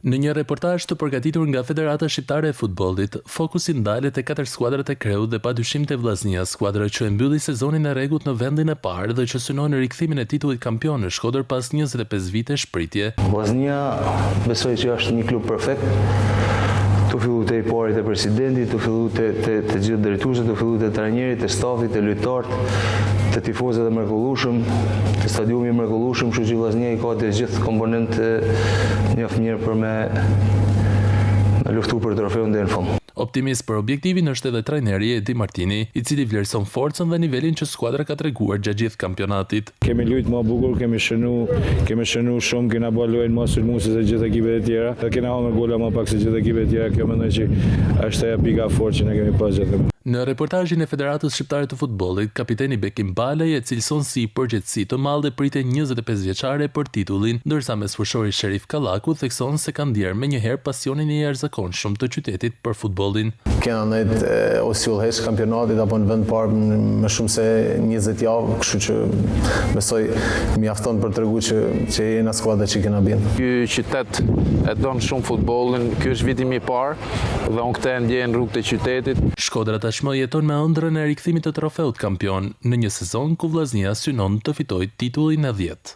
Në një reportazh të përgatitur nga Federata Shqiptare e Futbollit, fokusi ndalet te 4 skuadrat e Kreut dhe padyshim te Vllaznia, skuadra që e mbylli sezonin e rregullt në vendin e parë dhe që synon në rikthimin e titullit kampion në Shkodër pas 25 vite shpritje. Vllaznia besoj që është një klub perfekt. Tu fillu te i parit e presidentit, tu fillu te gjithë drejtuesët, tu fillu te trajnerit, te stafit, te lojtarët, te tifozët e mrekullueshëm, te stadiumi i mrekullueshëm, kështu që Vllaznia i ka të gjithë komponentë mjaft mirë për me luftu për trofeun deri në fund. Optimist për objektivin është edhe trajneri Edi Martini, i cili vlerëson forcën dhe nivelin që skuadra ka treguar gjatë gjithë kampionatit. Kemi luajtur më bukur, kemi shënuar shumë, kena bërë lojën më sulmuese se gjithë ekipet e tjera. Kena humbur gola më pak se gjithë ekipet e tjera. Kjo mendoj që është ajo pika fortë që ne kemi pas gjatë. Në reportazhin e Federatës Shqiptare të Futbollit, kapiteni Bekim Balaj e cilëson si përgjegjësi të madhe pritje 25 vjeçare për titullin, ndërsa mesfushori Sherif Kallaku thekson se ka ndjer menjëherë pasionin e jashtëzakonshëm të qytetit për futbollin. Kena ndajt ose ullhesh kampionatit apo në vend parë më shumë se 20 javë, kështu që besoj mjafton për t'tregu që jena skuadra që kena bën. Ky qytet e don shumë futbollin, ky është viti i parë dhe unë këtë ndjej në rrugët e qytetit. Shkodra tashmë jeton me ëndrrën e rikthimit të trofeut kampion në një sezon ku Vllaznia synon të fitojë titullin e 10.